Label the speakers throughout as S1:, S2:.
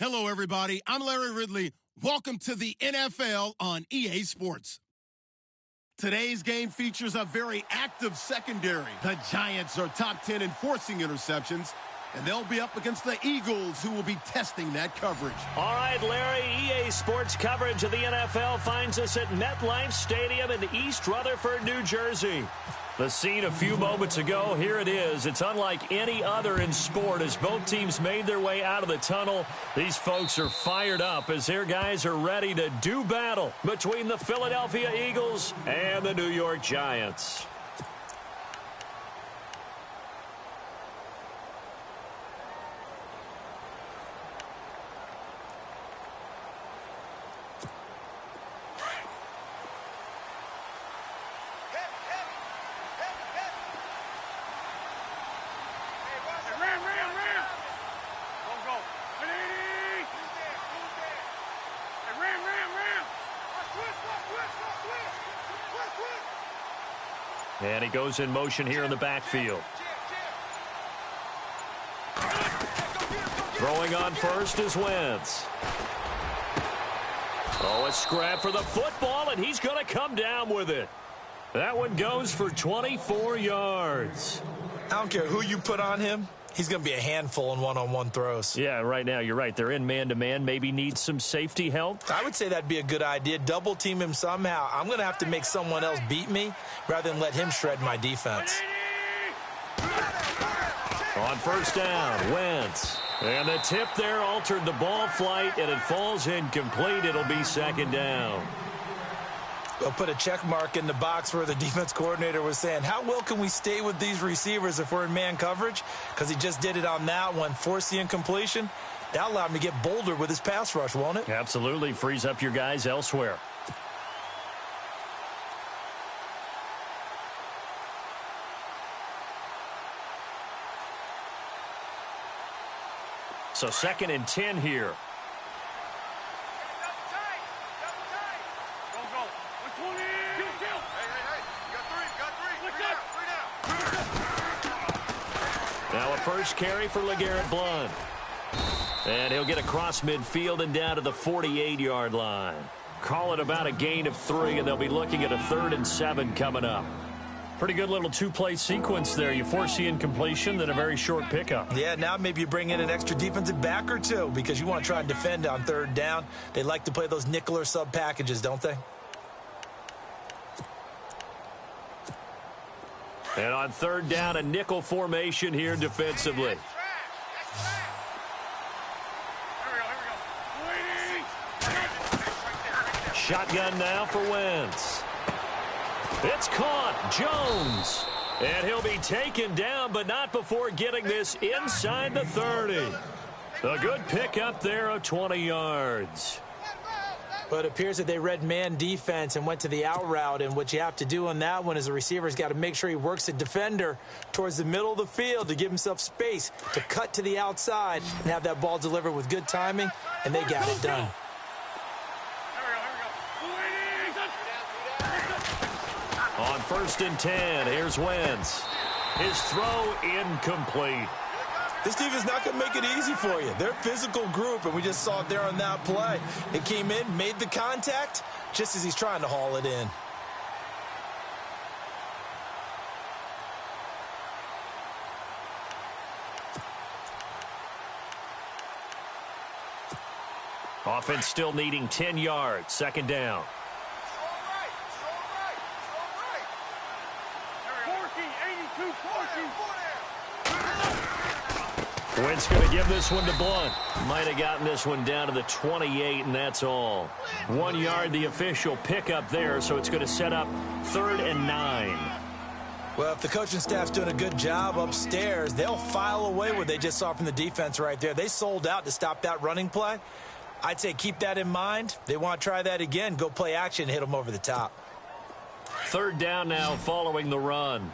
S1: Hello, everybody. I'm Larry Ridley. Welcome to the NFL on EA Sports. Today's game features a very active secondary. The Giants are top 10 in forcing interceptions, and they'll be up against the Eagles, who will be testing that coverage.
S2: All right, Larry, EA Sports coverage of the NFL finds us at MetLife Stadium in East Rutherford, New Jersey. The scene a few moments ago, here it is. It's unlike any other in sport as both teams made their way out of the tunnel. These folks are fired up as their guys are ready to do battle between the Philadelphia Eagles and the New York Giants. And he goes in motion here in the backfield. Throwing on first is Wentz. Oh, a scrap for the football, and he's going to come down with it. That one goes for 24 yards.
S3: I don't care who you put on him. He's going to be a handful in one-on-one throws.
S2: Yeah, right now, you're right. They're in man-to-man. Maybe need some safety help.
S3: I would say that'd be a good idea. Double-team him somehow. I'm going to have to make someone else beat me rather than let him shred my defense.
S2: On first down, Wentz. And the tip there altered the ball flight, and it falls incomplete. It'll be second down.
S3: They'll put a check mark in the box where the defense coordinator was saying, how well can we stay with these receivers if we're in man coverage? Because he just did it on that one, forced the incompletion. That allowed him to get bolder with his pass rush, won't it?
S2: Absolutely. Frees up your guys elsewhere. So 2nd and 10 here. Now a first carry for LeGarrette Blount. And he'll get across midfield and down to the 48-yard line. Call it about a gain of 3, and they'll be looking at a 3rd and 7 coming up. Pretty good little two-play sequence there. You force the incompletion, then a very short pickup.
S3: Yeah, now maybe you bring in an extra defensive back or two because you want to try and defend on 3rd down. They like to play those nickel or sub packages, don't they?
S2: And on 3rd down, a nickel formation here defensively. Shotgun now for Wentz. It's caught. Jones. And he'll be taken down, but not before getting this inside the 30. A good pickup there of 20 yards.
S3: But it appears that they read man defense and went to the out route, and what you have to do on that one is the receiver's got to make sure he works the defender towards the middle of the field to give himself space to cut to the outside and have that ball delivered with good timing, and they got it done.
S2: On 1st and 10, here's Wentz. His throw incomplete.
S3: This team is not going to make it easy for you. They're a physical group, and we just saw it there on that play. It came in, made the contact, just as he's trying to haul it in.
S2: Offense still needing 10 yards. 2nd down. Wentz going to give this one to Blount. Might have gotten this one down to the 28, and that's all. 1 yard, the official pickup there, so it's going to set up 3rd and 9.
S3: Well, if the coaching staff's doing a good job upstairs, they'll file away what they just saw from the defense right there. They sold out to stop that running play. I'd say keep that in mind. They want to try that again. Go play action and hit them over the top.
S2: 3rd down now following the run.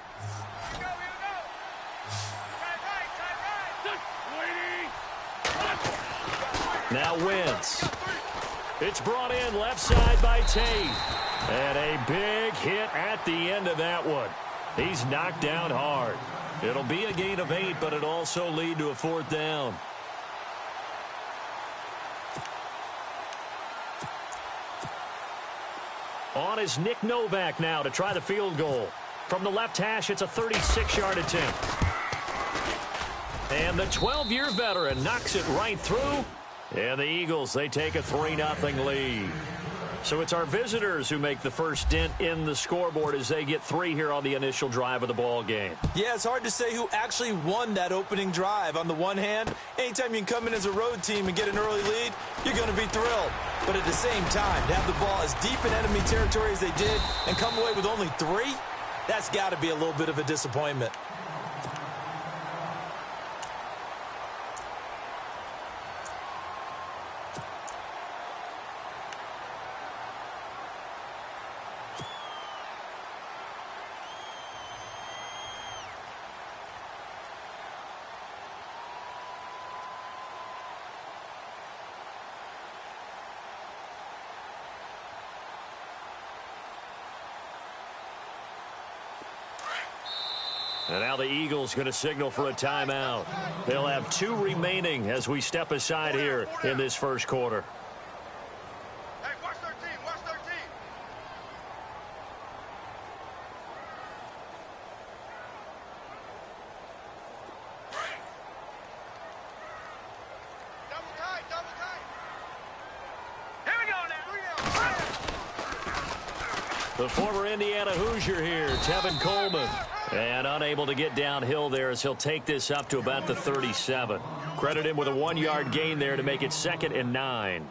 S2: Now Wentz. It's brought in left side by Tate. And a big hit at the end of that one. He's knocked down hard. It'll be a gain of 8, but it'll also lead to a 4th down. On is Nick Novak now to try the field goal. From the left hash, it's a 36-yard attempt. And the 12-year veteran knocks it right through. And the Eagles, they take a 3-0 lead. So it's our visitors who make the first dent in the scoreboard as they get 3 here on the initial drive of the ball game.
S3: Yeah, it's hard to say who actually won that opening drive. On the one hand, anytime you can come in as a road team and get an early lead, you're going to be thrilled. But at the same time, to have the ball as deep in enemy territory as they did and come away with only 3, that's got to be a little bit of a disappointment.
S2: And now the Eagles going to signal for a timeout. They'll have 2 remaining as we step aside here in this first quarter.
S4: Hey, watch 13, watch 13. Double tight, double tight. Here we go now.
S2: The former Indiana Hoosier here, Tevin Coleman. And unable to get downhill there as he'll take this up to about the 37. Credit him with a 1-yard gain there to make it 2nd and 9.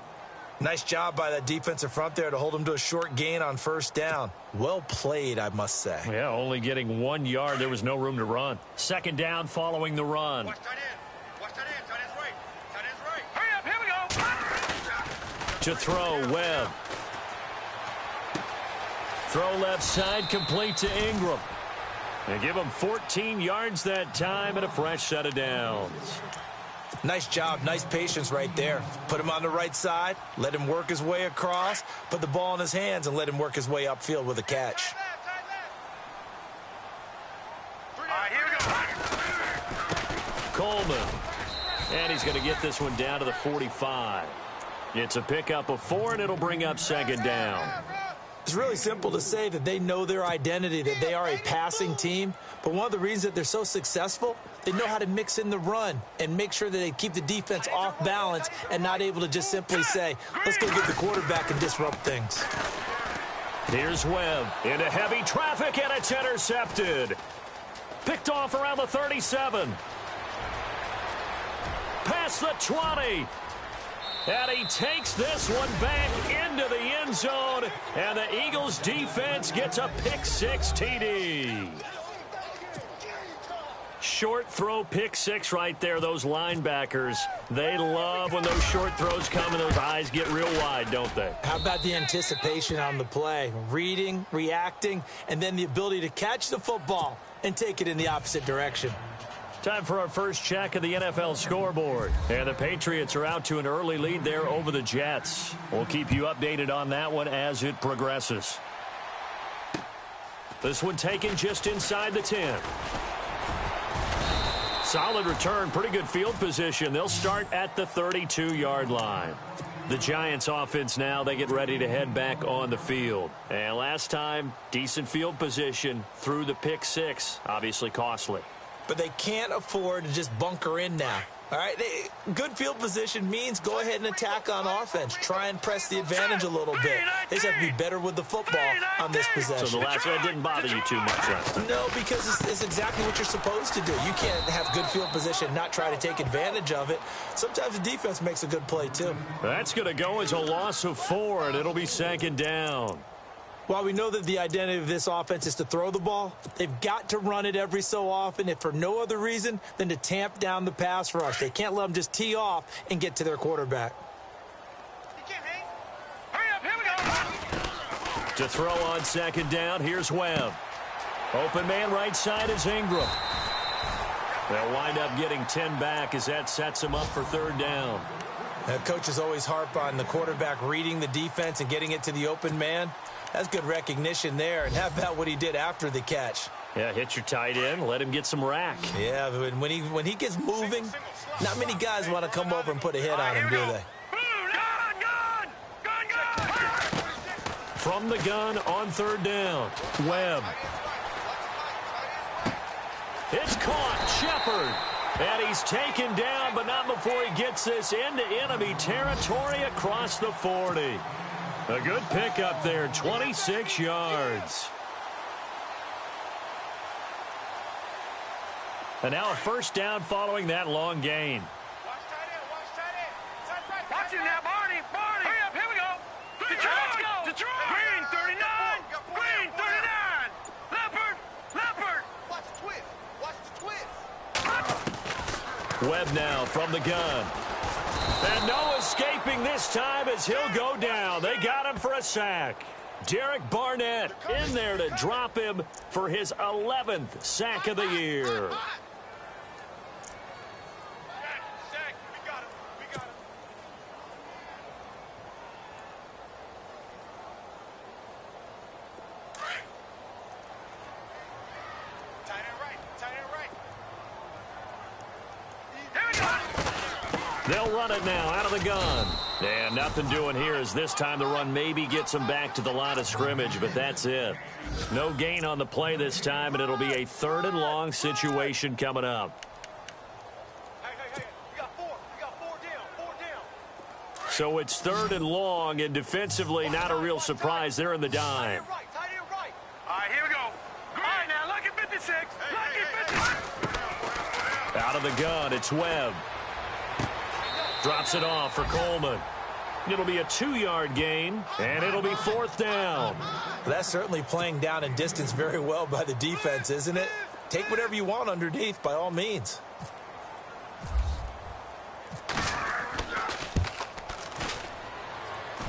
S3: Nice job by that defensive front there to hold him to a short gain on first down. Well played, I must say.
S2: Yeah, only getting 1 yard. There was no room to run. 2nd down following the run.
S4: Watch tight end. Watch tight end. Tight end's right. Tight end's right. Hurry up. Here we go.
S2: To throw, Webb. Throw left side, complete to Ingram. And give him 14 yards that time and a fresh set of downs.
S3: Nice job, nice patience right there. Put him on the right side, let him work his way across, put the ball in his hands, and let him work his way upfield with a catch.
S4: All right, here we go.
S2: Coleman. And he's going to get this one down to the 45. It's a pickup of 4, and it'll bring up 2nd down.
S3: It's really simple to say that they know their identity, that they are a passing team. But one of the reasons that they're so successful, they know how to mix in the run and make sure that they keep the defense off balance and not able to just simply say, let's go get the quarterback and disrupt things.
S2: Here's Webb into heavy traffic, and it's intercepted. Picked off around the 37. Past the 20. And he takes this one back into the end zone, and the Eagles defense gets a pick-6 TD. Short throw, pick-6 right there. Those linebackers, they love when those short throws come and those eyes get real wide, don't they?
S3: How about the anticipation on the play? Reading, reacting, and then the ability to catch the football and take it in the opposite direction.
S2: Time for our first check of the NFL scoreboard. And the Patriots are out to an early lead there over the Jets. We'll keep you updated on that one as it progresses. This one taken just inside the 10. Solid return, pretty good field position. They'll start at the 32-yard line. The Giants offense now, they get ready to head back on the field. And last time, decent field position through the pick-6, obviously costly.
S3: But they can't afford to just bunker in now. All right, good field position means go ahead and attack on offense. Try and press the advantage a little bit. They just have to be better with the football on this possession.
S2: So the last one didn't bother you too much, right?
S3: No, because it's exactly what you're supposed to do. You can't have good field position and not try to take advantage of it. Sometimes the defense makes a good play, too.
S2: That's going to go as a loss of 4, and it'll be 2nd down.
S3: While we know that the identity of this offense is to throw the ball, they've got to run it every so often, if for no other reason than to tamp down the pass rush. They can't let them just tee off and get to their quarterback.
S4: Hurry up, here we go.
S2: To throw on 2nd down, here's Webb. Open man right side is Ingram. They'll wind up getting 10 back as that sets them up for 3rd down.
S3: Coaches always harp on the quarterback reading the defense and getting it to the open man. That's good recognition there. And how about what he did after the catch?
S2: Yeah, hit your tight end, let him get some rack.
S3: Yeah, when he gets moving, not many guys want to come over and put a hit on him, do they?
S2: from the gun on third down. Webb. It's caught. Shepard. And he's taken down, but not before he gets this into enemy territory across the 40. A good pickup there, 26 yards. And now a first down following that long gain.
S4: Watch it now, Barney. Hurry up, here we go. Detroit, let's go. Detroit. Green, 39. Green, 39. Leopard. Watch the twist.
S2: Webb now from the gun. And no escaping this time as he'll go down. They got him for a sack. Derek Barnett in there to drop him for his 11th sack of the year. They'll run it now out of the gun. And nothing doing here as this time the run maybe gets them back to the line of scrimmage, but that's it. No gain on the play this time, and it'll be a 3rd and long situation coming up.
S4: Hey, we got four down.
S2: So it's 3rd and long, and defensively not a real surprise. They're in the dime.
S4: Tight end right. All right, here we go. All right, now look at 56. Look at 56.
S2: Out of the gun, it's Webb. Drops it off for Coleman. It'll be a 2-yard gain, and it'll be 4th down.
S3: That's certainly playing down and distance very well by the defense, isn't it? Take whatever you want underneath, by all means.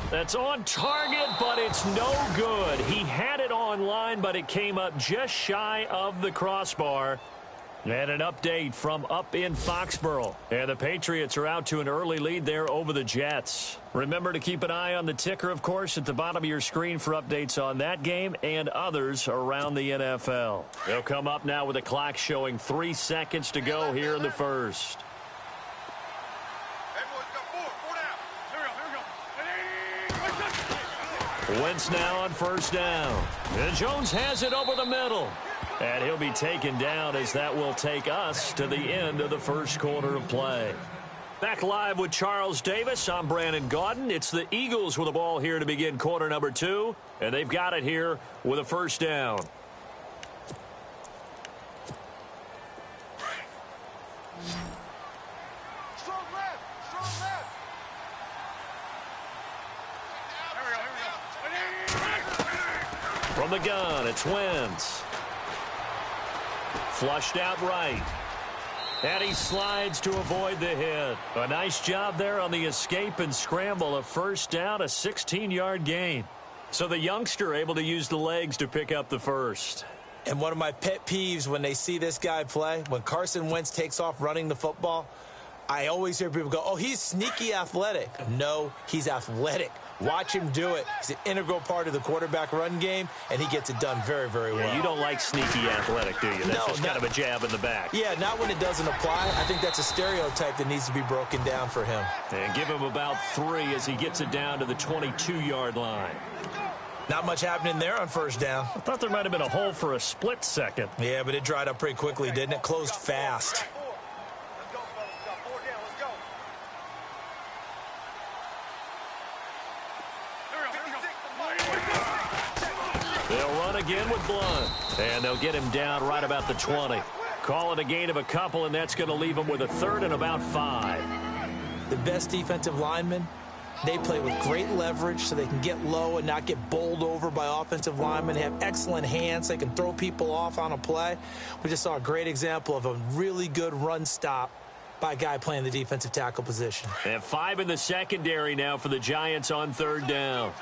S2: That's on target, but it's no good. He had it on line, but it came up just shy of the crossbar. And an update from up in Foxborough. And the Patriots are out to an early lead there over the Jets. Remember to keep an eye on the ticker, of course, at the bottom of your screen for updates on that game and others around the NFL. They'll come up now with a clock showing 3 seconds to go here in the first. Wentz now on first down. And Jones has it over the middle. And he'll be taken down as that will take us to the end of the first quarter of play. Back live with Charles Davis. I'm Brandon Gaudin. It's the Eagles with the ball here to begin quarter number 2. And they've got it here with a first down.
S4: Strong left.
S2: From the gun, it's Wentz. Flushed out right. And he slides to avoid the hit. A nice job there on the escape and scramble. A first down, a 16-yard gain. So the youngster able to use the legs to pick up the first.
S3: And one of my pet peeves when they see this guy play, when Carson Wentz takes off running the football, I always hear people go, oh, he's sneaky athletic. No, he's athletic. Watch him do it. He's an integral part of the quarterback run game, and he gets it done very, very well.
S2: Yeah, you don't like sneaky athletic, do you? That's just kind of a jab in the back.
S3: Yeah, not when it doesn't apply. I think that's a stereotype that needs to be broken down for him.
S2: And give him about 3 as he gets it down to the 22-yard line.
S3: Not much happening there on first down.
S2: I thought there might have been a hole for a split second.
S3: Yeah, but it dried up pretty quickly, didn't it? Closed fast.
S2: They'll run again with Blunt. And they'll get him down right about the 20. Call it a gain of a couple, and that's going to leave him with a 3rd and about 5.
S3: The best defensive linemen, they play with great leverage so they can get low and not get bowled over by offensive linemen. They have excellent hands. They can throw people off on a play. We just saw a great example of a really good run stop by a guy playing the defensive tackle position.
S2: And 5 in the secondary now for the Giants on 3rd down.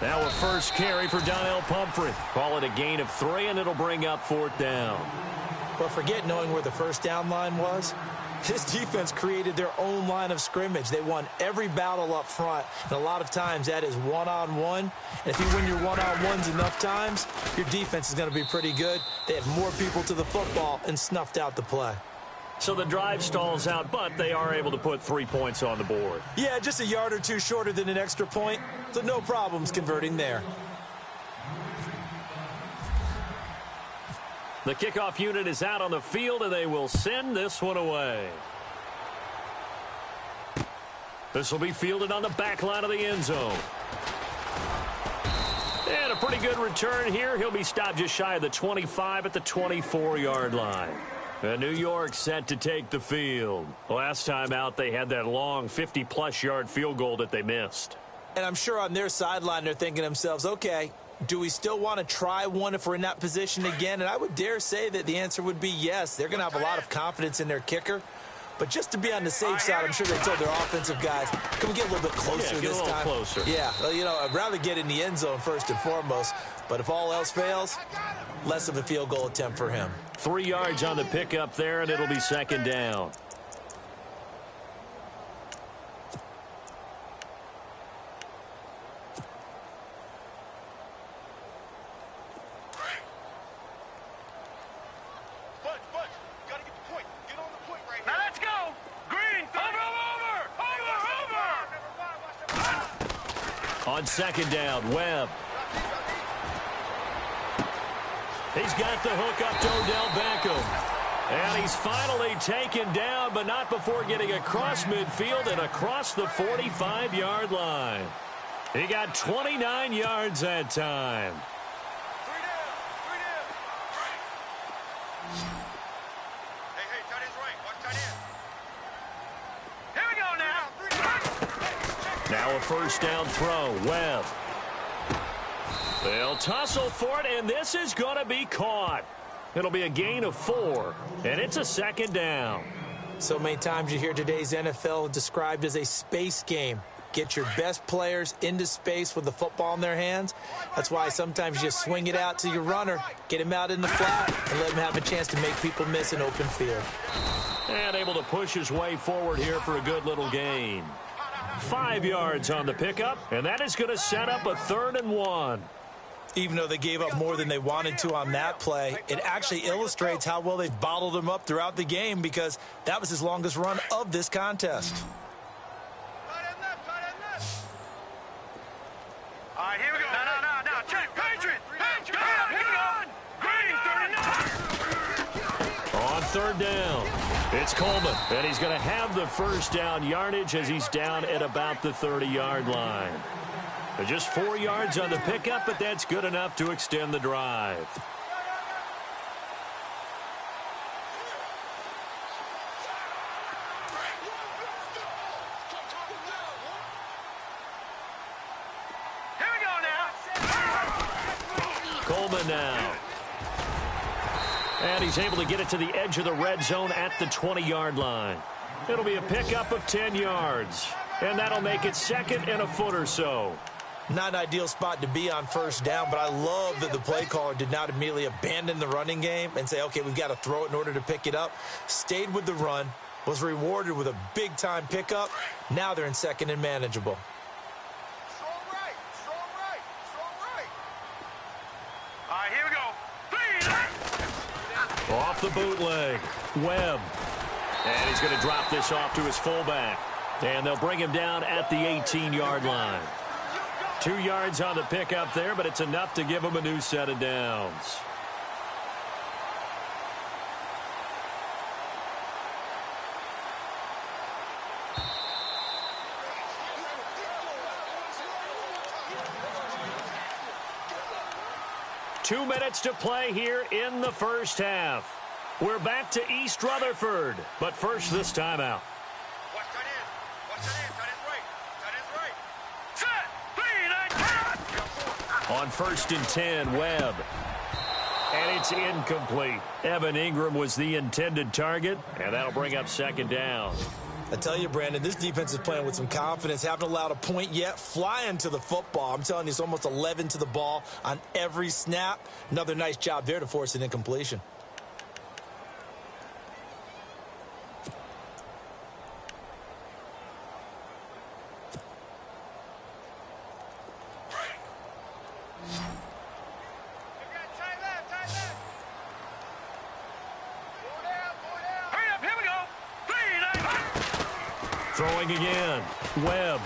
S2: Now a first carry for Donnell Pumphrey. Call it a gain of 3, and it'll bring up 4th down.
S3: But forget knowing where the first down line was. This defense created their own line of scrimmage. They won every battle up front, and a lot of times that is one-on-one. And if you win your one-on-ones enough times, your defense is going to be pretty good. They had more people to the football and snuffed out the play.
S2: So the drive stalls out, but they are able to put 3 points on the board.
S3: Yeah, just a yard or two shorter than an extra point, so no problems converting there.
S2: The kickoff unit is out on the field, and they will send this one away. This will be fielded on the back line of the end zone. And a pretty good return here. He'll be stopped just shy of the 25 at the 24-yard line. And New York set to take the field. Last time out, they had that long 50-plus yard field goal that they missed.
S3: And I'm sure on their sideline, they're thinking to themselves, okay, do we still want to try one if we're in that position again? And I would dare say that the answer would be yes. They're going to have a lot of confidence in their kicker. But just to be on the safe side, I'm sure they told their offensive guys, can we get a little bit closer this time?
S2: Closer.
S3: Yeah, well, you know, I'd rather get in the end zone first and foremost. But if all else fails, less of a field goal attempt for him.
S2: 3 yards on the pickup there, and it'll be second down. On second down, Webb. He's got the hook up to Odell Beckham. And he's finally taken down, but not before getting across midfield and across the 45-yard line. He got 29 yards that time.
S4: Hey, tight end's right. Watch tight end. Here we go now.
S2: Now a first down throw. Webb. They'll tussle for it, and this is going to be caught. It'll be a gain of 4, and it's a second down.
S3: So many times you hear today's NFL described as a space game. Get your best players into space with the football in their hands. That's why sometimes you just swing it out to your runner, get him out in the flat, and let him have a chance to make people miss an open field.
S2: And able to push his way forward here for a good little gain. 5 yards on the pickup, and that is going to set up a 3rd and 1.
S3: Even though they gave up more than they wanted to on that play, it actually illustrates how well they've bottled him up throughout the game because that was his longest run of this contest.
S4: All right, here we go. No. Check. Patriot. Here we go. Green, 39.
S2: On 3rd down, it's Coleman, and he's going to have the first down yardage as he's down at about the 30-yard line. Just 4 yards on the pickup, but that's good enough to extend the drive.
S4: Here we go now.
S2: Coleman now. And he's able to get it to the edge of the red zone at the 20-yard line. It'll be a pickup of 10 yards. And that'll make it 2nd and a foot or so.
S3: Not an ideal spot to be on first down, but I love that the play caller did not immediately abandon the running game and say, okay, we've got to throw it in order to pick it up. Stayed with the run, was rewarded with a big-time pickup. Now they're in 2nd and manageable.
S4: Strong right. All right, here we go.
S2: Off the bootleg, Webb. And he's going to drop this off to his fullback. And they'll bring him down at the 18-yard line. 2 yards on the pickup there, but it's enough to give him a new set of downs. Two minutes to play here in the first half. We're back to East Rutherford, but first this timeout.
S4: Watch tight end. Tight end's right.
S2: On 1st and 10, Webb. And it's incomplete. Evan Ingram was the intended target, and that'll bring up 2nd down.
S3: I tell you, Brandon, this defense is playing with some confidence. Haven't allowed a point yet. Flying to the football. I'm telling you, it's almost 11 to the ball on every snap. Another nice job there to force an incompletion.
S2: Throwing again. Webb.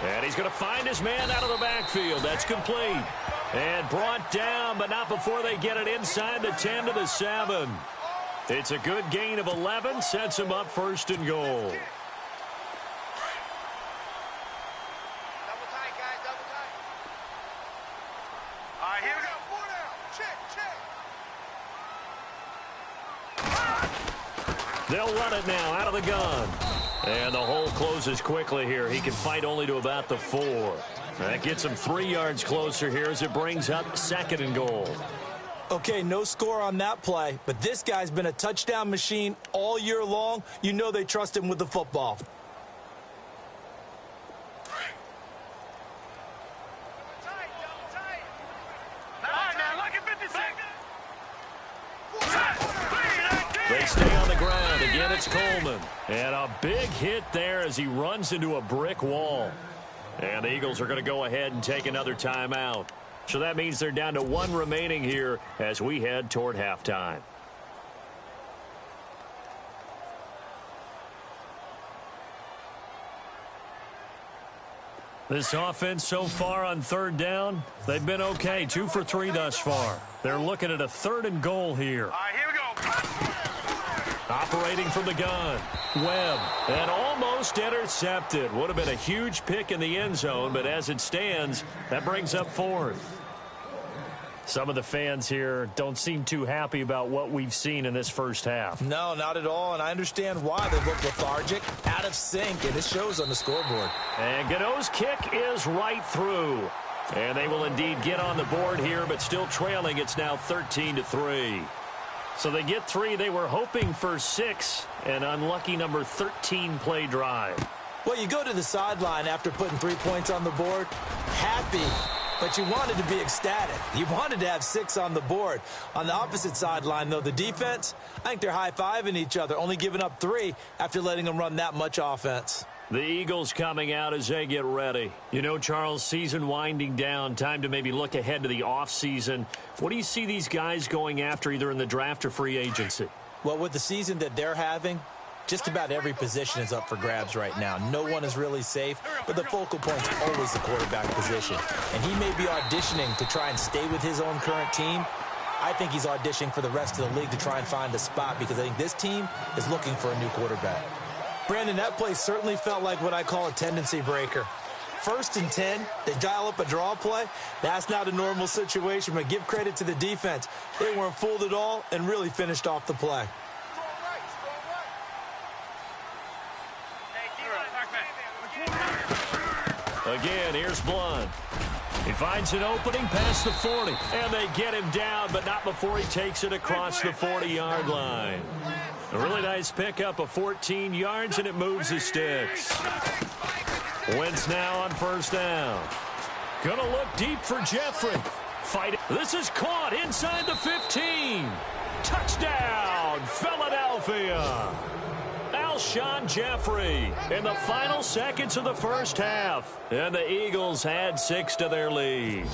S2: And he's going to find his man out of the backfield. That's complete. And brought down, but not before they get it inside the 10 to the 7. It's a good gain of 11. Sets him up first and goal.
S4: Double tight, guys. Double tight. All right, here we go. Four down. Check.
S2: They'll run it now out of the gun. And the hole closes quickly here. He can fight only to about the 4. That gets him 3 yards closer here as it brings up second and goal.
S3: Okay, no score on that play, but this guy's been a touchdown machine all year long. You know they trust him with the football.
S2: They stay on the ground. Again, it's Coleman. And a big hit there as he runs into a brick wall. And the Eagles are going to go ahead and take another timeout. So that means they're down to 1 remaining here as we head toward halftime. This offense so far on third down, they've been okay. 2 for 3 thus far. They're looking at a 3rd and goal here.
S4: All right, here we go.
S2: Operating from the gun. Webb. And almost intercepted. Would have been a huge pick in the end zone, but as it stands, that brings up 4th. Some of the fans here don't seem too happy about what we've seen in this first half.
S3: No, not at all, and I understand why. They look lethargic, out of sync, and it shows on the scoreboard.
S2: And Gano's kick is right through. And they will indeed get on the board here, but still trailing. It's now 13-3. So they get 3. They were hoping for 6. An unlucky number 13 play drive.
S3: Well, you go to the sideline after putting 3 points on the board, happy, but you wanted to be ecstatic. You wanted to have 6 on the board. On the opposite sideline, though, the defense, I think they're high-fiving each other, only giving up 3 after letting them run that much offense.
S2: The Eagles coming out as they get ready. You know, Charles, season winding down, time to maybe look ahead to the offseason. What do you see these guys going after either in the draft or free agency?
S3: Well, with the season that they're having, just about every position is up for grabs right now. No one is really safe, but the focal point's always the quarterback position. And he may be auditioning to try and stay with his own current team. I think he's auditioning for the rest of the league to try and find a spot because I think this team is looking for a new quarterback. Brandon, that play certainly felt like what I call a tendency breaker. 1st and 10, they dial up a draw play. That's not a normal situation, but give credit to the defense. They weren't fooled at all and really finished off the play.
S2: Again, here's Blunt. He finds an opening past the 40, and they get him down, but not before he takes it across the 40-yard line. A really nice pickup of 14 yards, and it moves the sticks. Wentz now on first down. Gonna look deep for Jeffrey. Fight it. This is caught inside the 15. Touchdown, Philadelphia. Alshon Jeffrey in the final seconds of the first half. And the Eagles add 6 to their lead.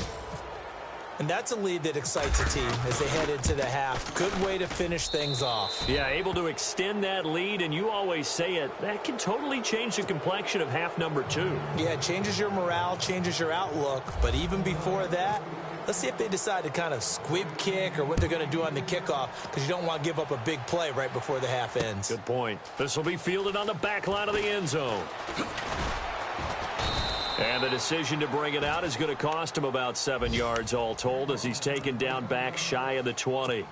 S3: And that's a lead that excites a team as they head into the half. Good way to finish things off.
S2: Yeah, able to extend that lead, and you always say it, that can totally change the complexion of half number 2.
S3: Yeah, it changes your morale, changes your outlook. But even before that, let's see if they decide to kind of squib kick or what they're going to do on the kickoff, because you don't want to give up a big play right before the half ends.
S2: Good point. This will be fielded on the back line of the end zone. And the decision to bring it out is going to cost him about 7 yards all told as he's taken down back shy of the 20.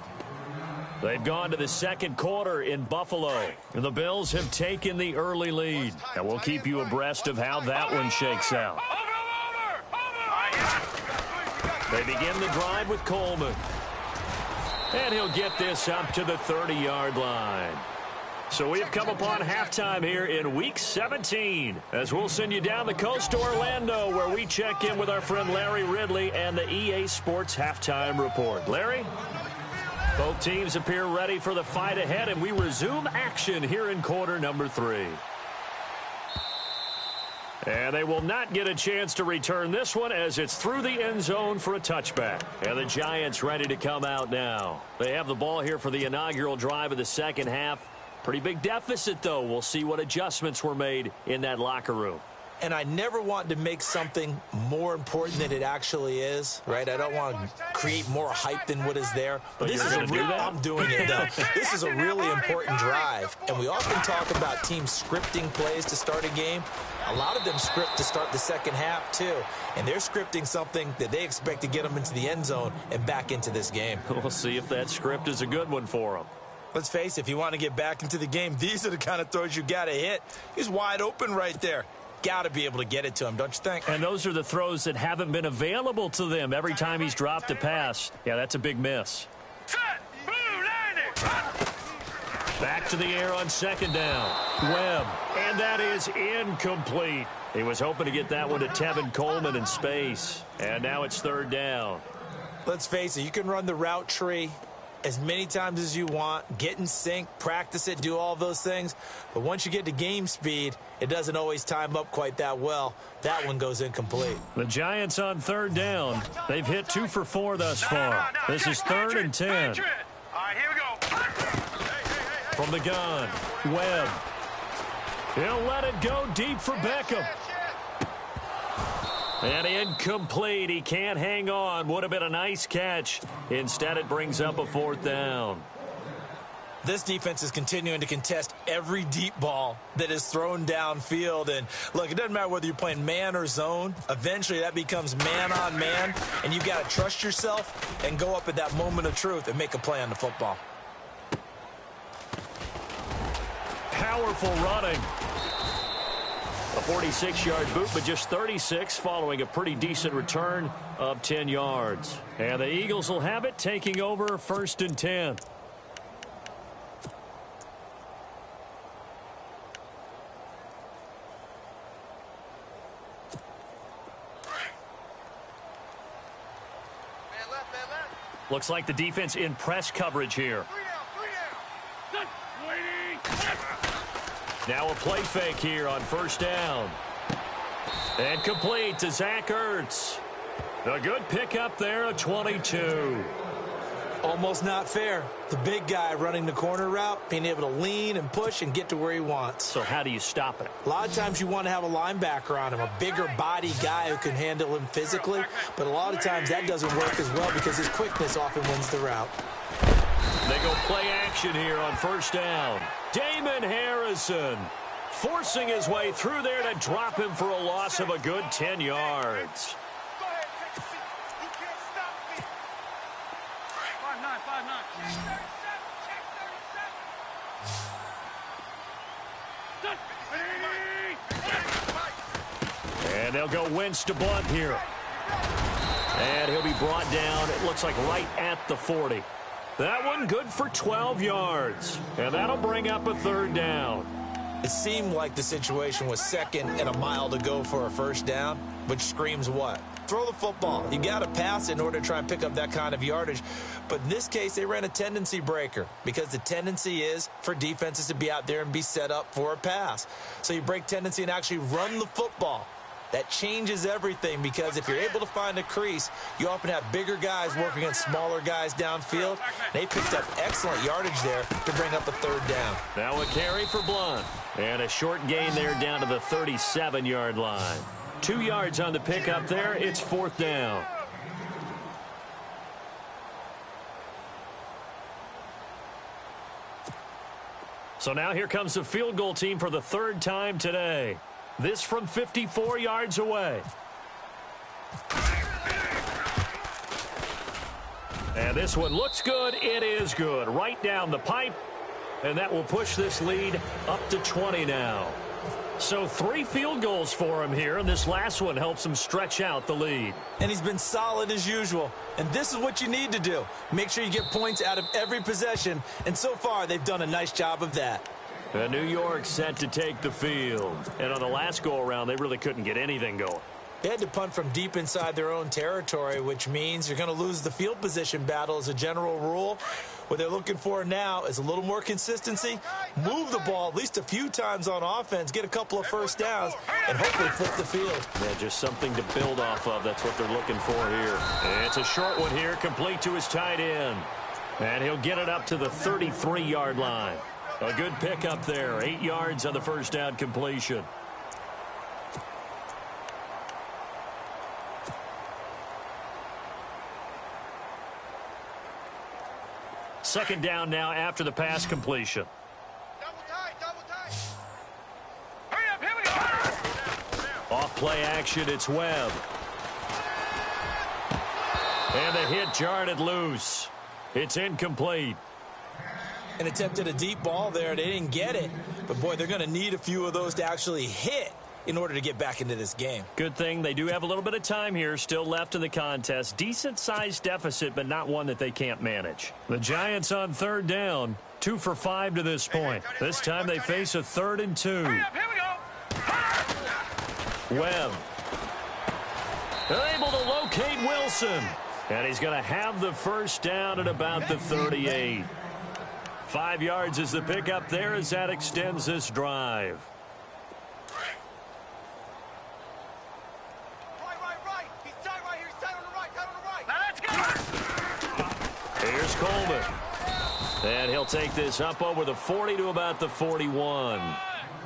S2: They've gone to the second quarter in Buffalo. And the Bills have taken the early lead. And we'll keep you abreast of how that one shakes out. They begin the drive with Coleman. And he'll get this up to the 30-yard line. So we've come upon halftime here in Week 17 as we'll send you down the coast to Orlando where we check in with our friend Larry Ridley and the EA Sports Halftime Report. Larry? Both teams appear ready for the fight ahead, and we resume action here in quarter number 3. And they will not get a chance to return this one as it's through the end zone for a touchback. And the Giants ready to come out now. They have the ball here for the inaugural drive of the second half. Pretty big deficit, though. We'll see what adjustments were made in that locker room.
S3: And I never want to make something more important than it actually is, right? I don't want to create more hype than what is there. But this is I'm doing it, though. This is a really important drive. And we often talk about teams scripting plays to start a game. A lot of them script to start the second half, too. And they're scripting something that they expect to get them into the end zone and back into this game.
S2: We'll see if that script is a good one for them.
S3: Let's face it, if you want to get back into the game, these are the kind of throws you got to hit. He's wide open right there. Got to be able to get it to him, don't you think?
S2: And those are the throws that haven't been available to them every time he's dropped a pass. Yeah, that's a big miss. Back to the air on second down. Webb, and that is incomplete. He was hoping to get that one to Tevin Coleman in space. And now it's third down.
S3: Let's face it, you can run the route tree as many times as you want, get in sync, practice it, do all those things. But once you get to game speed, it doesn't always time up quite that well. That one goes incomplete.
S2: The Giants on third down. They've hit 2 for 4 thus far. This is 3rd and 10.
S4: All right, here we go.
S2: From the gun, Webb. He'll let it go deep for Beckham. And incomplete. He can't hang on. Would have been a nice catch. Instead, it brings up a 4th down.
S3: This defense is continuing to contest every deep ball that is thrown downfield. And, look, it doesn't matter whether you're playing man or zone. Eventually, that becomes man on man. And you've got to trust yourself and go up at that moment of truth and make a play on the football.
S2: Powerful running. A 46-yard boot, but just 36 following a pretty decent return of 10 yards. And the Eagles will have it, taking over 1st and 10. Looks like the defense in press coverage here. Now a play fake here on 1st down. And complete to Zach Ertz. A good pickup there, a 22.
S3: Almost not fair. The big guy running the corner route, being able to lean and push and get to where he wants.
S2: So how do you stop it?
S3: A lot of times you want to have a linebacker on him, a bigger body guy who can handle him physically. But a lot of times that doesn't work as well because his quickness often wins the route.
S2: They go play action here on 1st down. Damon Harrison forcing his way through there to drop him for a loss of a good 10 yards.
S4: Go ahead, take a seat. You can't stop me. 5'9", 5'9".
S2: And they'll go Wentz to Blunt here. And he'll be brought down, it looks like right at the 40. That one good for 12 yards. And that'll bring up a 3rd down.
S3: It seemed like the situation was 2nd and a mile to go for a 1st down, which screams what? Throw the football. You got to pass in order to try and pick up that kind of yardage. But in this case, they ran a tendency breaker because the tendency is for defenses to be out there and be set up for a pass. So you break tendency and actually run the football. That changes everything because if you're able to find a crease, you often have bigger guys working against smaller guys downfield. They picked up excellent yardage there to bring up a 3rd down.
S2: Now a carry for Blunt. And a short gain there down to the 37-yard line. 2 yards on the pickup there. It's 4th down. So now here comes the field goal team for the 3rd time today. This from 54 yards away. And this one looks good. It is good. Right down the pipe. And that will push this lead up to 20 now. So 3 field goals for him here, and this last one helps him stretch out the lead.
S3: And he's been solid as usual. And this is what you need to do. Make sure you get points out of every possession. And so far, they've done a nice job of that.
S2: And New York set to take the field. And on the last go-around, they really couldn't get anything going.
S3: They had to punt from deep inside their own territory, which means you're going to lose the field position battle as a general rule. What they're looking for now is a little more consistency, move the ball at least a few times on offense, get a couple of 1st downs, and hopefully flip the field.
S2: Yeah, just something to build off of. That's what they're looking for here. And it's a short one here, complete to his tight end. And he'll get it up to the 33-yard line. A good pickup there. 8 yards on the first down completion. Second down now after the pass completion.
S4: Double tight. Hurry up, here we go.
S2: Off play action, it's Webb. And the hit jarred it loose. It's incomplete.
S3: And attempted a deep ball there. They didn't get it. But, boy, they're going to need a few of those to actually hit in order to get back into this game.
S2: Good thing they do have a little bit of time here still left in the contest. Decent-sized deficit, but not one that they can't manage. The Giants on third down, 2 for 5 to this point. This time they face a 3rd and 2.
S4: Hurry up, here we go.
S2: Webb. They're able to locate Wilson. And he's going to have the first down at about the 38. 5 yards is the pickup there as that extends this drive.
S4: Right. He's tight right here. He's tight on the right. Now let's go.
S2: Here's Coleman. And he'll take this up over the 40 to about the 41.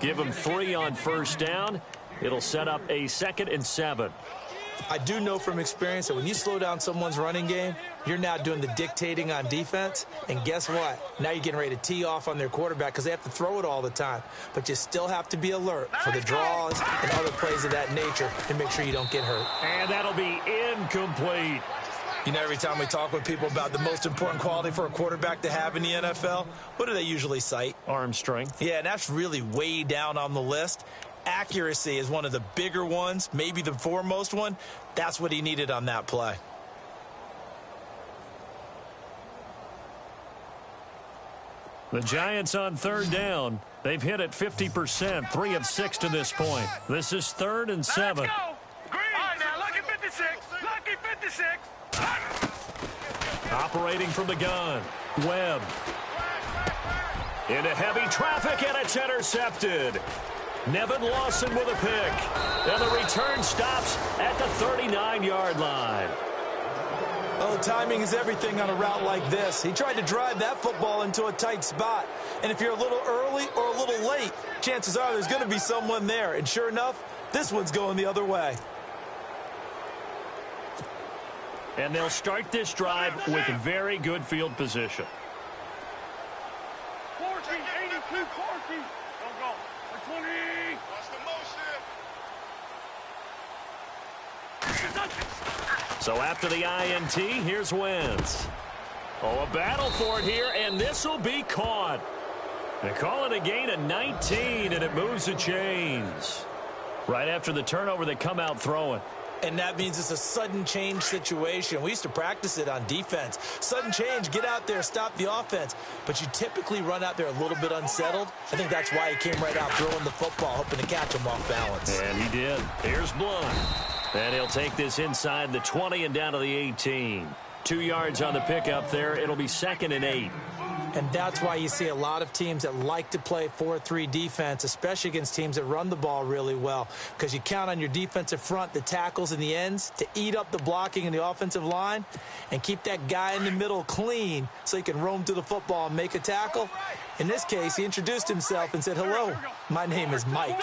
S2: Give him 3 on first down. It'll set up a 2nd and 7.
S3: I do know from experience that when you slow down someone's running game, you're now doing the dictating on defense. And guess what? Now you're getting ready to tee off on their quarterback because they have to throw it all the time. But you still have to be alert for the draws and other plays of that nature to make sure you don't get hurt.
S2: And that'll be incomplete.
S3: You know, every time we talk with people about the most important quality for a quarterback to have in the NFL, what do they usually cite?
S2: Arm strength.
S3: Yeah, and that's really way down on the list. Accuracy is one of the bigger ones, maybe the foremost one. That's what he needed on that play.
S2: The Giants on third down. They've hit it 50%, 3 of 6 to this point. This is 3rd and 7.
S4: Let's go. Green. All right, now, lucky 56. Lucky 56.
S2: Operating from the gun. Webb. Into heavy traffic, and it's intercepted. Nevin Lawson with a pick. And the return stops at the 39-yard line.
S3: Oh, timing is everything on a route like this. He tried to drive that football into a tight spot. And if you're a little early or a little late, chances are there's going to be someone there. And sure enough, this one's going the other way.
S2: And they'll start this drive with very good field position.
S4: 40, 82, 40. Don't go. 20. Watch the motion.
S2: So after the INT, here's Wentz. Oh, a battle for it here, and this will be caught. They call it a gain of 19, and it moves the chains. Right after the turnover, they come out throwing.
S3: And that means it's a sudden change situation. We used to practice it on defense. Sudden change, get out there, stop the offense. But you typically run out there a little bit unsettled. I think that's why he came right out throwing the football, hoping to catch him off balance.
S2: And he did. Here's Blunt. And he'll take this inside the 20 and down to the 18. 2 yards on the pickup there. It'll be 2nd and 8.
S3: And that's why you see a lot of teams that like to play 4-3 defense, especially against teams that run the ball really well, because you count on your defensive front, the tackles and the ends, to eat up the blocking in the offensive line and keep that guy in the middle clean so he can roam to the football and make a tackle. In this case, he introduced himself and said, "Hello, my name is Mike."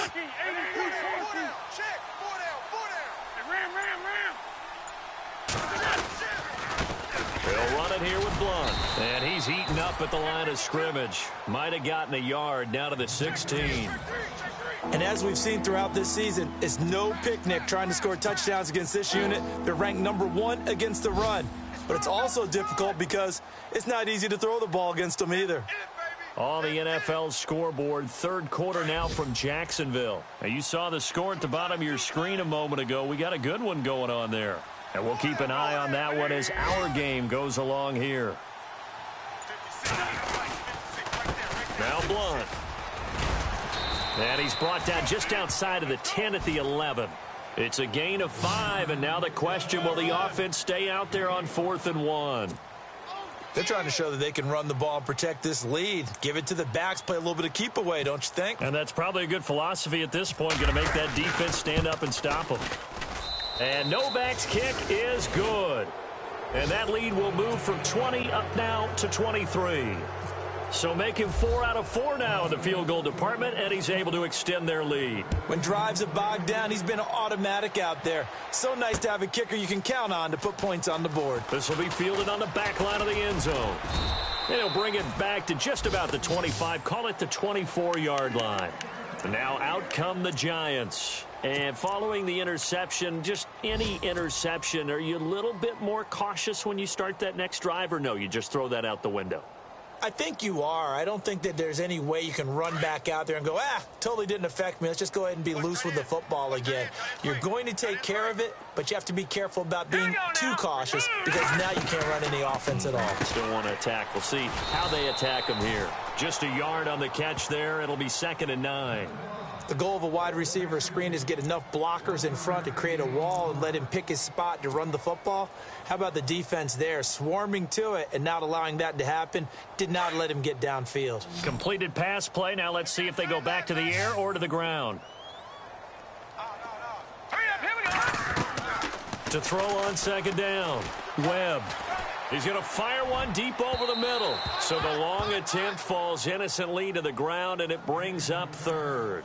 S2: They'll run it here with Blunt. And he's eaten up at the line of scrimmage. Might have gotten a yard down to the 16.
S3: And as we've seen throughout this season, it's no picnic trying to score touchdowns against this unit. They're ranked #1 against the run. But it's also difficult because it's not easy to throw the ball against them either.
S2: On the NFL scoreboard, third quarter now from Jacksonville. Now, you saw the score at the bottom of your screen a moment ago. We got a good one going on there. And we'll keep an eye on that one as our game goes along here. Now Blunt. And he's brought down just outside of the 10 at the 11. It's a gain of 5, and now the question, will the offense stay out there on 4th and 1?
S3: They're trying to show that they can run the ball and protect this lead. Give it to the backs, play a little bit of keep away, don't you think?
S2: And that's probably a good philosophy at this point, going to make that defense stand up and stop them. And Novak's kick is good. And that lead will move from 20 up now to 23. So making 4 out of 4 now in the field goal department, and he's able to extend their lead.
S3: When drives are bogged down, he's been automatic out there. So nice to have a kicker you can count on to put points on the board.
S2: This will be fielded on the back line of the end zone. And he'll bring it back to just about the 25, call it the 24-yard line. And now out come the Giants. And following the interception, just any interception, are you a little bit more cautious when you start that next drive, or no, you just throw that out the window?
S3: I think you are. I don't think that there's any way you can run back out there and go, totally didn't affect me. Let's just go ahead and be loose with the football again. You're going to take care of it, but you have to be careful about being too cautious because now you can't run any offense at all.
S2: Still want to attack. We'll see how they attack him here. Just a yard on the catch there. It'll be 2nd and 9.
S3: The goal of a wide receiver screen is get enough blockers in front to create a wall and let him pick his spot to run the football. How about the defense there, swarming to it and not allowing that to happen? Did not let him get downfield.
S2: Completed pass play. Now let's see if they go back to the air or to the ground.
S4: Hurry up, here we go.
S2: To throw on 2nd down, Webb. He's going to fire one deep over the middle. So the long attempt falls innocently to the ground, and it brings up 3rd.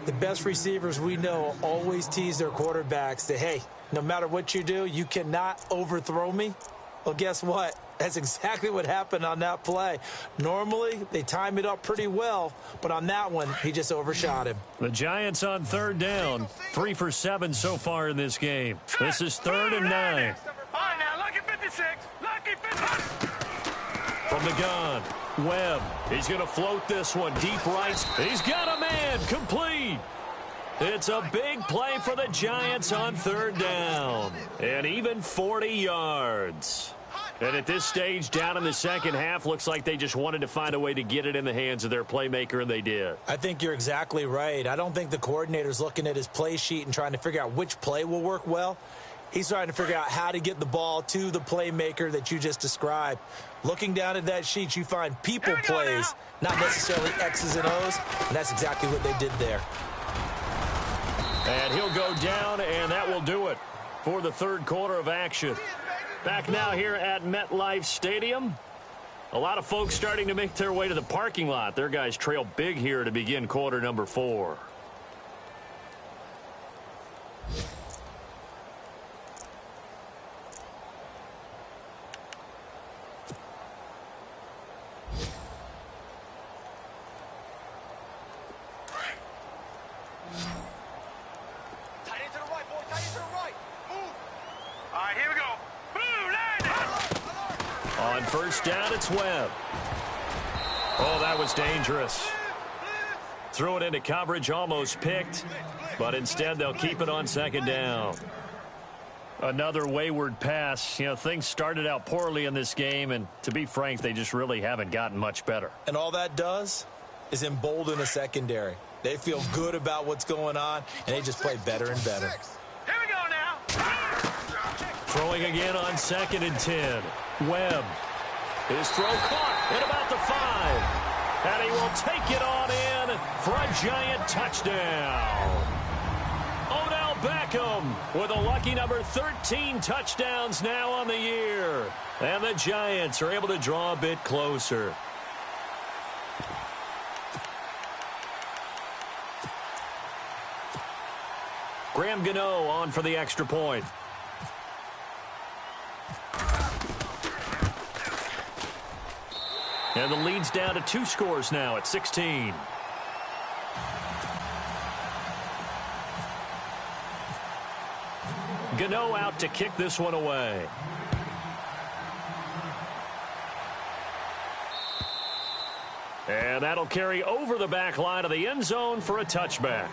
S3: The best receivers we know always tease their quarterbacks that, hey, no matter what you do, you cannot overthrow me. Well, guess what? That's exactly what happened on that play. Normally, they time it up pretty well, but on that one, he just overshot him.
S2: The Giants on 3rd down. 3 for 7 so far in this game. This is 3rd and 9.
S4: All right, now, lucky 56. Lucky 56.
S2: From the gun, Webb. He's going to float this one deep right. He's got a man. Complete. It's a big play for the Giants on 3rd down. And even 40 yards. And at this stage, down in the second half, looks like they just wanted to find a way to get it in the hands of their playmaker, and they did.
S3: I think you're exactly right. I don't think the coordinator's looking at his play sheet and trying to figure out which play will work well. He's trying to figure out how to get the ball to the playmaker that you just described. Looking down at that sheet, you find people plays, not necessarily X's and O's, and that's exactly what they did there.
S2: And he'll go down, and that will do it for the 3rd quarter of action. Back now here at MetLife Stadium. A lot of folks starting to make their way to the parking lot. Their guys trail big here to begin quarter number 4.
S4: Tight end to the right, boy. Tight end to the right. Move. All right, here we go. Boom, line it.
S2: On 1st down, it's Webb. Oh, that was dangerous. Threw it into coverage, almost picked, but instead they'll keep it on 2nd down. Another wayward pass. You know, things started out poorly in this game, and to be frank, they just really haven't gotten much better.
S3: And all that does is embolden a secondary. They feel good about what's going on, and they just play better and better.
S4: Here we go now.
S2: Throwing again on 2nd and 10. Webb. His throw caught at about the 5. And he will take it on in for a Giant touchdown. Odell Beckham with a lucky number 13 touchdowns now on the year. And the Giants are able to draw a bit closer. Graham Gano on for the extra point. And the lead's down to 2 scores now at 16. Gano out to kick this one away. And that'll carry over the back line of the end zone for a touchback.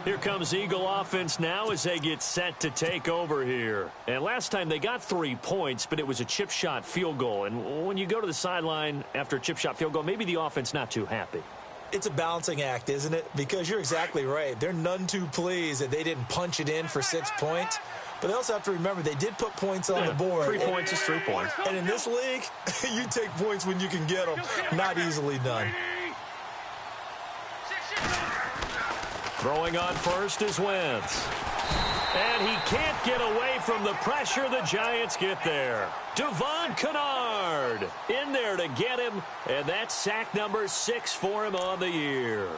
S2: Here comes Eagle offense now as they get set to take over here. And last time they got 3 points, but it was a chip shot field goal. And when you go to the sideline after a chip shot field goal, maybe the offense not too happy.
S3: It's a balancing act, isn't it? Because you're exactly right. They're none too pleased that they didn't punch it in for 6 points. But they also have to remember they did put points on the board.
S2: 3 points is 3 points.
S3: And in this league, you take points when you can get them. Not easily done.
S2: Throwing on first is Wentz. And he can't get away from the pressure. The Giants get there. Devon Kennard. Ward in there to get him, and that's sack number 6 for him on the year.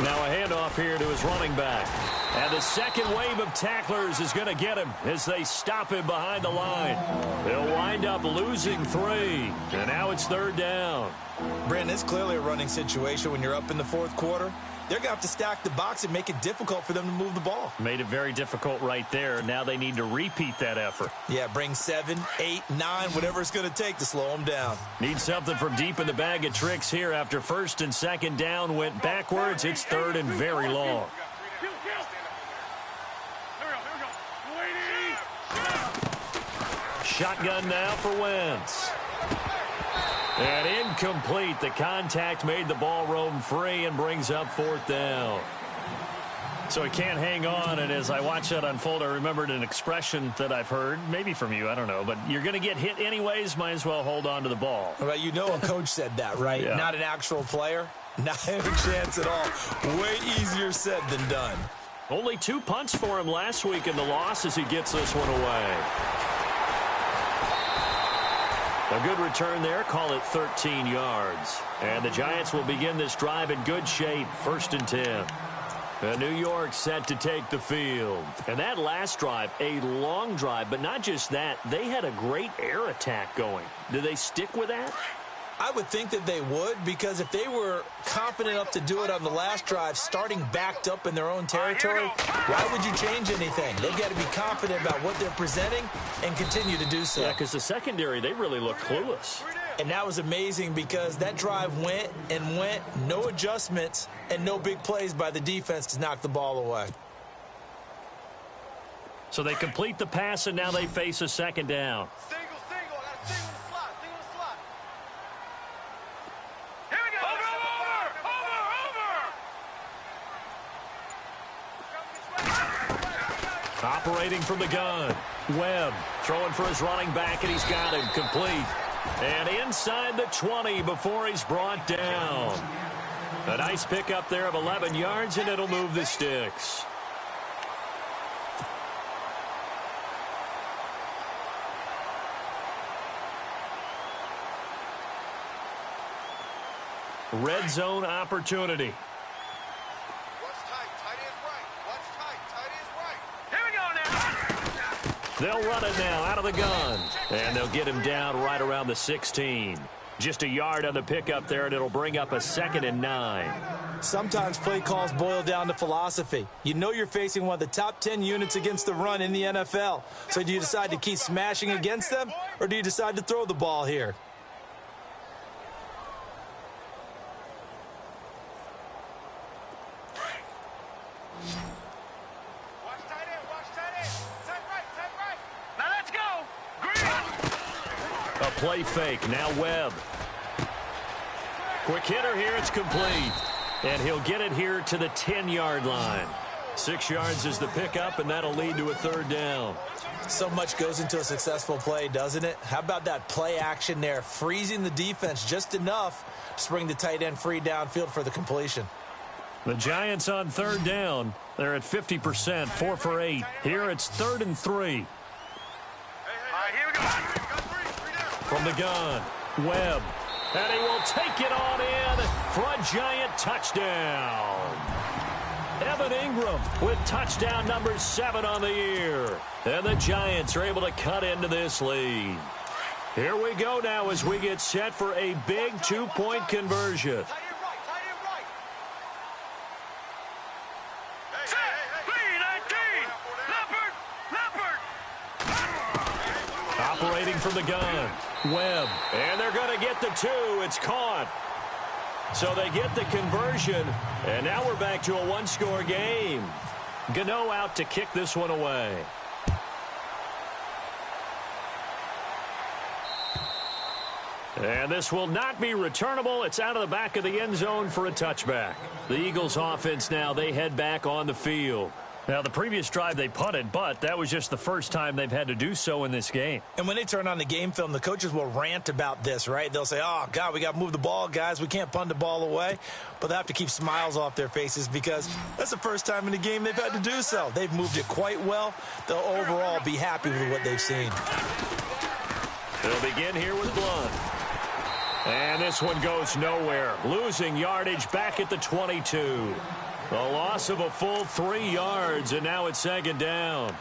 S2: Now a handoff here to his running back. And the second wave of tacklers is going to get him as they stop him behind the line. They'll wind up losing 3. And now it's 3rd down.
S3: Brandon, it's clearly a running situation when you're up in the 4th quarter. They're going to have to stack the box and make it difficult for them to move the ball.
S2: Made it very difficult right there. Now they need to repeat that effort.
S3: Yeah, bring 7, 8, 9, whatever it's going to take to slow them down.
S2: Need something from deep in the bag of tricks here after 1st and 2nd down went backwards. It's 3rd and very long. Shotgun now for Wentz. And incomplete. The contact made the ball roam free and brings up 4th down. So he can't hang on, and as I watch that unfold, I remembered an expression that I've heard, maybe from you, I don't know, but you're going to get hit anyways, might as well hold on to the ball.
S3: Well, you know a coach said that, right?
S2: Yeah.
S3: Not an actual player. Not a chance at all. Way easier said than done.
S2: Only 2 punts for him last week in the loss as he gets this one away. A good return there, call it 13 yards. And the Giants will begin this drive in good shape, 1st and 10. And New York set to take the field. And that last drive, a long drive, but not just that, they had a great air attack going. Do they stick with that?
S3: I would think that they would, because if they were confident enough to do it on the last drive, starting backed up in their own territory, why would you change anything? They've got to be confident about what they're presenting and continue to do so.
S2: Yeah, because the secondary, they really look clueless.
S3: And that was amazing because that drive went and went, no adjustments, and no big plays by the defense to knock the ball away.
S2: So they complete the pass, and now they face a 2nd down. Operating from the gun. Webb throwing for his running back, and he's got him complete. And inside the 20 before he's brought down. A nice pickup there of 11 yards, and it'll move the sticks. Red zone opportunity. They'll run it now out of the gun. And they'll get him down right around the 16. Just a yard on the pickup there, and it'll bring up a 2nd and 9.
S3: Sometimes play calls boil down to philosophy. You know you're facing one of the top 10 units against the run in the NFL. So do you decide to keep smashing against them, or do you decide to throw the ball here?
S2: Play fake. Now Webb. Quick hitter here. It's complete. And he'll get it here to the 10-yard line. 6 yards is the pickup, and that'll lead to a 3rd down.
S3: So much goes into a successful play, doesn't it? How about that play action there? Freezing the defense just enough to bring the tight end free downfield for the completion.
S2: The Giants on 3rd down. They're at 50%, 4 for 8. Here it's 3rd and 3.
S4: All right, here we go.
S2: From the gun, Webb. And he will take it on in for a Giant touchdown. Evan Ingram with touchdown number 7 on the year. And the Giants are able to cut into this lead. Here we go now as we get set for a big 2-point conversion. Operating from the gun, Webb. And they're going to get the 2. It's caught. So they get the conversion, and now we're back to a 1-score game. Gano out to kick this one away. And this will not be returnable. It's out of the back of the end zone for a touchback. The Eagles offense now, they head back on the field. Now, the previous drive they punted, but that was just the first time they've had to do so in this game.
S3: And when they turn on the game film, the coaches will rant about this, right? They'll say, oh, God, we got to move the ball, guys. We can't punt the ball away. But they have to keep smiles off their faces because that's the first time in the game they've had to do so. They've moved it quite well. They'll overall be happy with what they've seen.
S2: They'll begin here with Blunt. And this one goes nowhere. Losing yardage back at the 22. A loss of a full 3 yards, and now it's second down.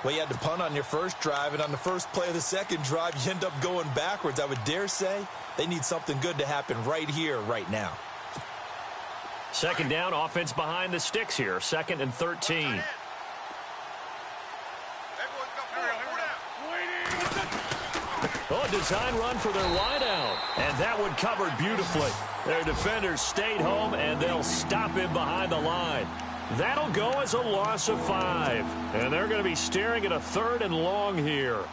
S3: Well, you had to punt on your first drive, and on the first play of the second drive, you end up going backwards. I would dare say they need something good to happen right here, right now.
S2: Second down, offense behind the sticks here. 2nd and 13. Oh, design run for their wideout. And that one covered beautifully. Their defenders stayed home, and they'll stop him behind the line. That'll go as a loss of 5. And they're going to be staring at a 3rd and long here.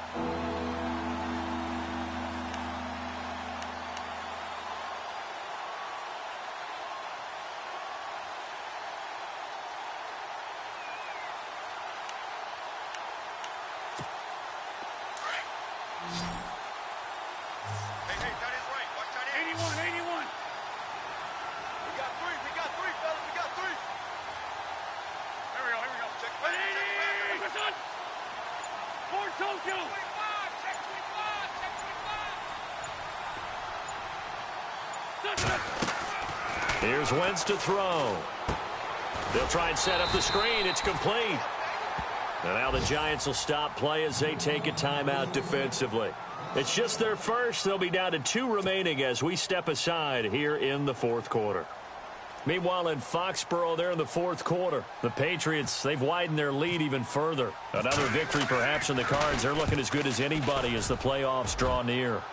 S2: Here's Wentz to throw. They'll try and set up the screen. It's complete. And now the Giants will stop play as they take a timeout defensively. It's just their first. They'll be down to 2 remaining as we step aside here in the 4th quarter. Meanwhile, in Foxborough, they're in the 4th quarter. The Patriots, they've widened their lead even further. Another victory perhaps in the cards. They're looking as good as anybody as the playoffs draw near.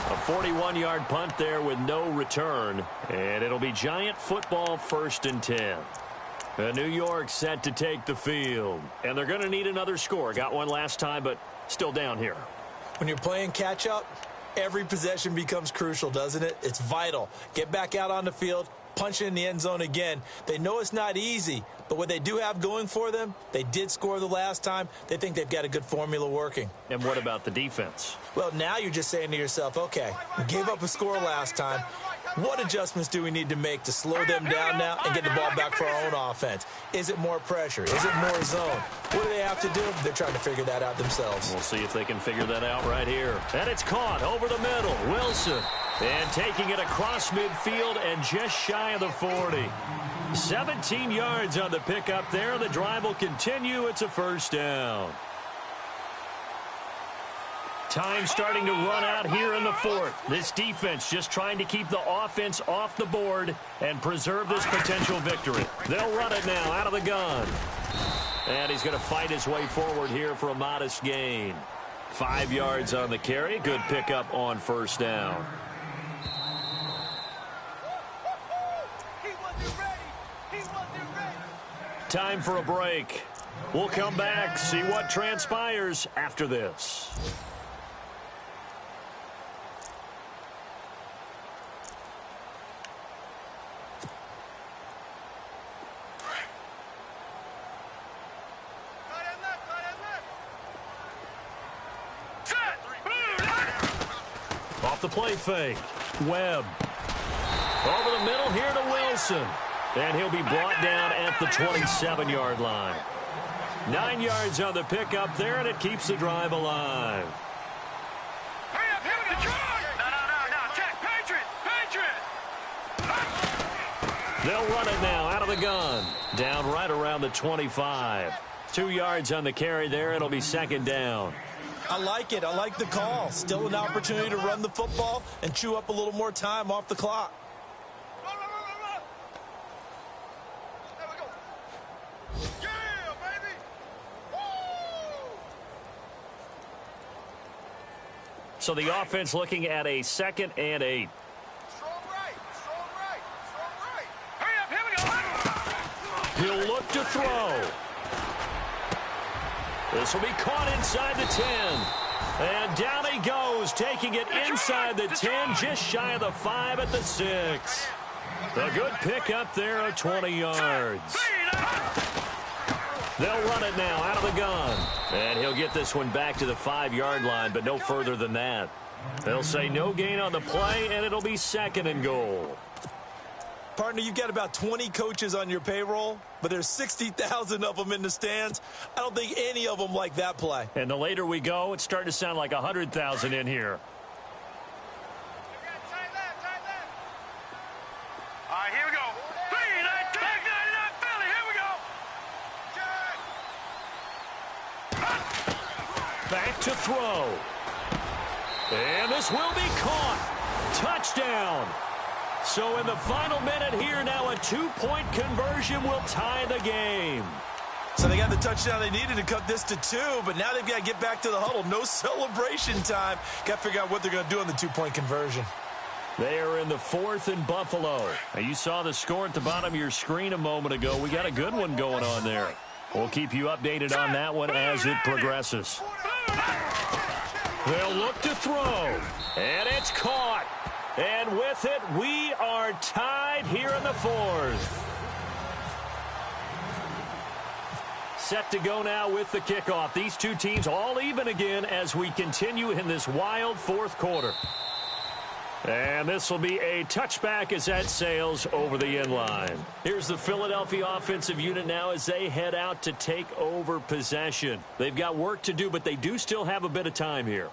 S2: A 41-yard punt there with no return. And it'll be Giant football 1st and 10. New York set to take the field. And they're going to need another score. Got one last time, but still down here.
S3: When you're playing catch-up, every possession becomes crucial, doesn't it? It's vital. Get back out on the field, punch it in the end zone again. They know it's not easy, but what they do have going for them, they did score the last time. They think they've got a good formula working.
S2: And what about the defense?
S3: Well, now you're just saying to yourself, okay, we gave up a score last time. What adjustments do we need to make to slow them down now and get the ball back for our own offense? Is it more pressure? Is it more zone? What do they have to do? They're trying to figure that out themselves.
S2: We'll see if they can figure that out right here. And it's caught over the middle. Wilson. And taking it across midfield and just shy of the 40. 17 yards on the pickup there. The drive will continue. It's a 1st down. Time starting to run out here in the 4th. This defense just trying to keep the offense off the board and preserve this potential victory. They'll run it now out of the gun. And he's going to fight his way forward here for a modest gain. 5 yards on the carry. Good pickup on 1st down. Time for a break. We'll come back, see what transpires after this. Off the play fake. Webb. Over the middle here to Wilson. And he'll be brought down at the 27-yard line. 9 yards on the pickup there, and it keeps the drive alive.
S4: Hurry up, here we go. No. Check. Patriot.
S2: They'll run it now out of the gun. Down right around the 25. 2 yards on the carry there. It'll be 2nd down.
S3: I like it. I like the call. Still an opportunity to run the football and chew up a little more time off the clock.
S4: Run. There we go. Yeah, baby. Woo!
S2: So the offense looking at a 2nd and 8.
S4: Strong right. Hurry up, here we go.
S2: He'll look to throw. This will be caught inside the 10. And down he goes, taking it inside the 10, just shy of the 5 at the 6. A good pick up there of 20 yards. They'll run it now out of the gun. And he'll get this one back to the 5-yard line, but no further than that. They'll say no gain on the play, and it'll be 2nd and goal.
S3: Partner, you've got about 20 coaches on your payroll, but there's 60,000 of them in the stands. I don't think any of them like that play.
S2: And the later we go, it's starting to sound like 100,000 in here.
S4: All right, here we go. 3-9, Philly, here we go.
S2: Back to throw. And this will be caught. Touchdown. So in the final minute here now, a 2-point conversion will tie the game.
S3: So they got the touchdown they needed to cut this to 2, but now they've got to get back to the huddle. No celebration time. Got to figure out what they're going to do on the 2-point conversion.
S2: They are in the 4th and Buffalo. Now, you saw the score at the bottom of your screen a moment ago. We got a good one going on there. We'll keep you updated on that one as it progresses. They'll look to throw, and it's caught. And with it, we are tied here in the 4th. Set to go now with the kickoff. These two teams all even again as we continue in this wild 4th quarter. And this will be a touchback as that sails over the end line. Here's the Philadelphia offensive unit now as they head out to take over possession. They've got work to do, but they do still have a bit of time here.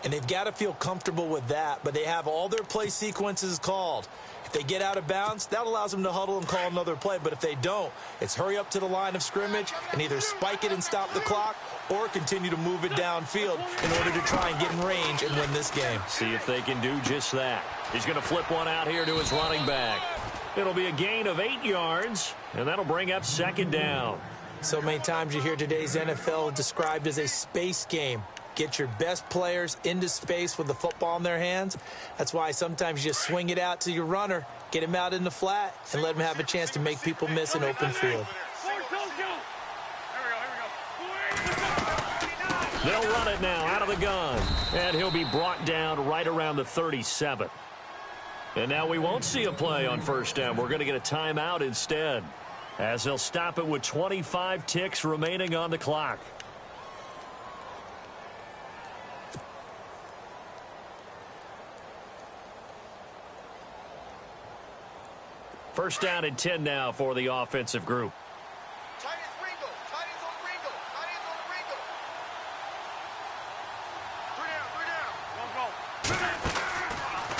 S3: And they've got to feel comfortable with that, but they have all their play sequences called. If they get out of bounds, that allows them to huddle and call another play. But if they don't, it's hurry up to the line of scrimmage and either spike it and stop the clock or continue to move it downfield in order to try and get in range and win this game.
S2: See if they can do just that. He's going to flip one out here to his running back. It'll be a gain of 8 yards, and that'll bring up 2nd down.
S3: So many times you hear today's NFL described as a space game. Get your best players into space with the football in their hands. That's why sometimes you just swing it out to your runner, get him out in the flat, and let him have a chance to make people miss an open field.
S2: They'll run it now out of the gun, and he'll be brought down right around the 37. And now we won't see a play on 1st down. We're going to get a timeout instead, as they'll stop it with 25 ticks remaining on the clock. First down and 10 now for the offensive group.
S4: Tight ends Ringo. Tight ends on Ringo. Tight ends on Ringo.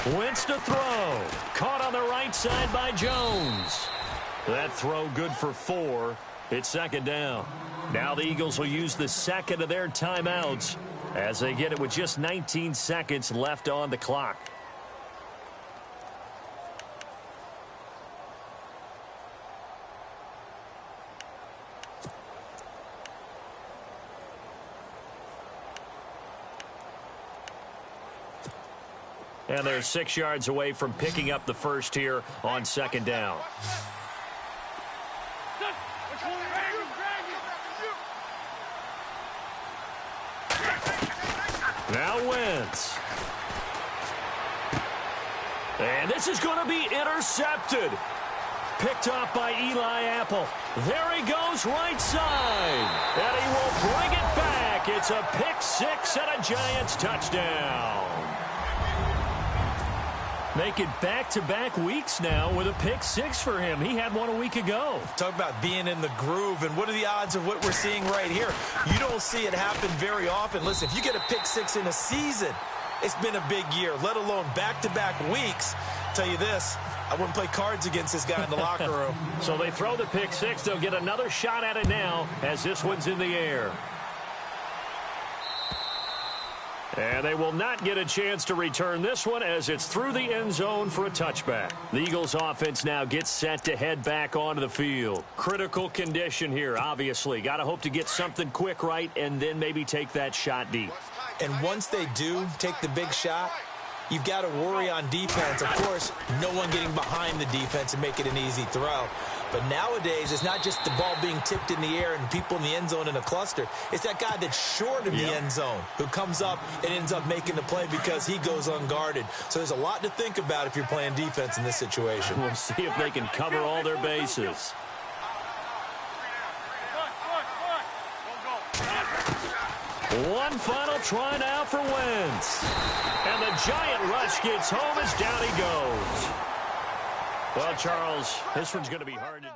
S4: 3 down.
S2: Wentz to throw. Caught on the right side by Jones. That throw good for 4. It's 2nd down. Now the Eagles will use the 2nd of their timeouts as they get it with just 19 seconds left on the clock. And they're 6 yards away from picking up the first here on 2nd down. Now Wentz. And this is going to be intercepted. Picked off by Eli Apple. There he goes right side. And he will bring it back. It's a pick 6 and a Giants touchdown. Make it back-to-back weeks now with a pick 6 for him. He had one a week ago.
S3: Talk about being in the groove, and what are the odds of what we're seeing right here? You don't see it happen very often. Listen, if you get a pick 6 in a season, it's been a big year, let alone back-to-back weeks. Tell you this, I wouldn't play cards against this guy in the locker room.
S2: So they throw the pick 6. They'll get another shot at it now as this one's in the air. And they will not get a chance to return this one as it's through the end zone for a touchback. The Eagles offense now gets set to head back onto the field. Critical condition here, obviously. Got to hope to get something quick right and then maybe take that shot deep.
S3: And once they do take the big shot, you've got to worry on defense. Of course, no one getting behind the defense and make it an easy throw. But nowadays, it's not just the ball being tipped in the air and people in the end zone in a cluster. It's that guy that's short of the end zone who comes up and ends up making the play because he goes unguarded. So there's a lot to think about if you're playing defense in this situation.
S2: We'll see if they can cover all their bases. One final try now for Wentz. And the giant rush gets home as down he goes. Well, Charles, this one's going to be hard to do.